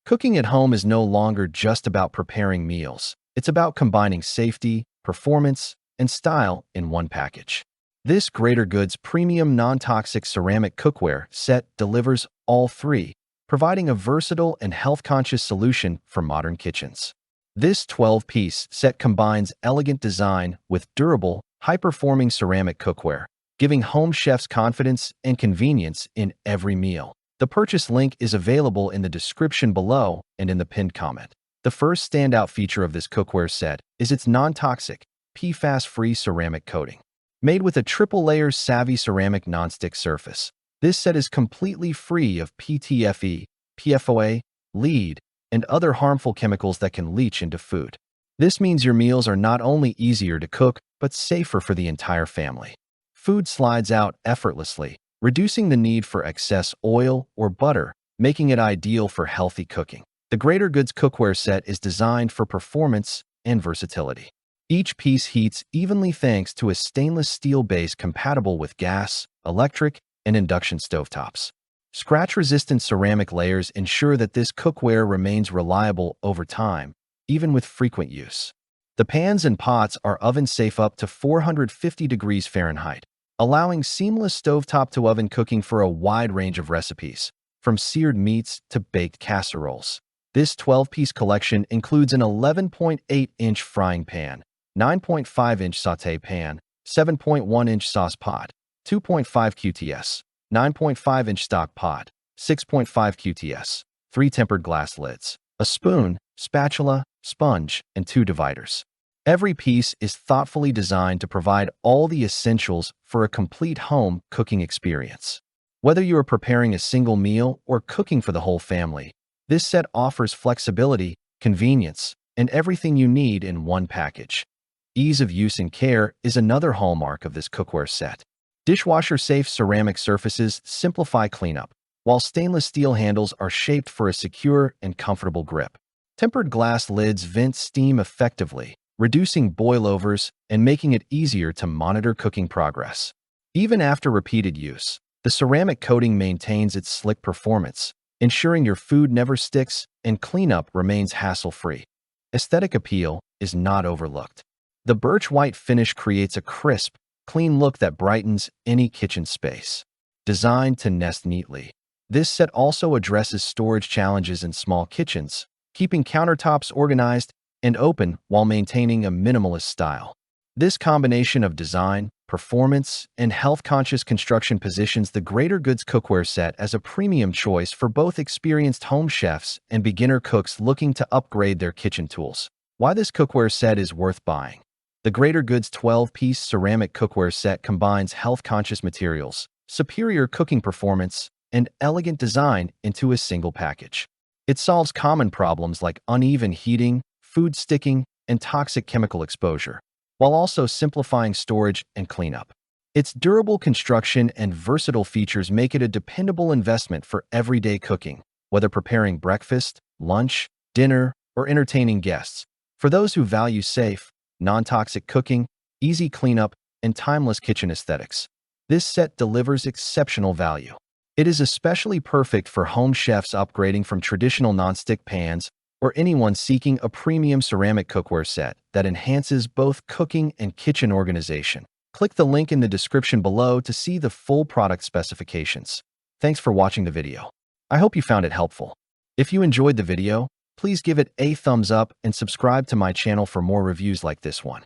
Cooking at home is no longer just about preparing meals. It's about combining safety, performance, and style in one package. This Greater Goods premium non-toxic ceramic cookware set delivers all three, providing a versatile and health-conscious solution for modern kitchens. This 12-piece set combines elegant design with durable, high-performing ceramic cookware, giving home chefs confidence and convenience in every meal. The purchase link is available in the description below and in the pinned comment. The first standout feature of this cookware set is its non-toxic, PFAS-free ceramic coating. Made with a triple-layer savvy ceramic nonstick surface, this set is completely free of PTFE, PFOA, lead, and other harmful chemicals that can leach into food. This means your meals are not only easier to cook, but safer for the entire family. Food slides out effortlessly, reducing the need for excess oil or butter, making it ideal for healthy cooking. The Greater Goods cookware set is designed for performance and versatility. Each piece heats evenly thanks to a stainless steel base compatible with gas, electric, and induction stovetops. Scratch-resistant ceramic layers ensure that this cookware remains reliable over time, even with frequent use. The pans and pots are oven-safe up to 450 degrees Fahrenheit, allowing seamless stovetop-to-oven cooking for a wide range of recipes, from seared meats to baked casseroles. This 12-piece collection includes an 11.8-inch frying pan, 9.5-inch sauté pan, 7.1-inch sauce pot, 2.5 QTS, 9.5-inch stock pot, 6.5 QTS, 3 tempered glass lids, a spoon, spatula, sponge, and 2 dividers. Every piece is thoughtfully designed to provide all the essentials for a complete home cooking experience. Whether you are preparing a single meal or cooking for the whole family, this set offers flexibility, convenience, and everything you need in one package. Ease of use and care is another hallmark of this cookware set. Dishwasher-safe ceramic surfaces simplify cleanup, while stainless steel handles are shaped for a secure and comfortable grip. Tempered glass lids vent steam effectively, reducing boilovers and making it easier to monitor cooking progress. Even after repeated use, the ceramic coating maintains its slick performance, ensuring your food never sticks and cleanup remains hassle-free. Aesthetic appeal is not overlooked. The Birch White finish creates a crisp, clean look that brightens any kitchen space. Designed to nest neatly, this set also addresses storage challenges in small kitchens, keeping countertops organized and open while maintaining a minimalist style. This combination of design, performance, and health-conscious construction positions the Greater Goods cookware set as a premium choice for both experienced home chefs and beginner cooks looking to upgrade their kitchen tools. Why this cookware set is worth buying. The Greater Goods 12-piece ceramic cookware set combines health-conscious materials, superior cooking performance, and elegant design into a single package. It solves common problems like uneven heating, food sticking, and toxic chemical exposure, while also simplifying storage and cleanup. Its durable construction and versatile features make it a dependable investment for everyday cooking, whether preparing breakfast, lunch, dinner, or entertaining guests. For those who value safe, non-toxic cooking, easy cleanup, and timeless kitchen aesthetics, this set delivers exceptional value. It is especially perfect for home chefs upgrading from traditional nonstick pans or anyone seeking a premium ceramic cookware set that enhances both cooking and kitchen organization. Click the link in the description below to see the full product specifications. Thanks for watching the video. I hope you found it helpful. If you enjoyed the video, please give it a thumbs up and subscribe to my channel for more reviews like this one.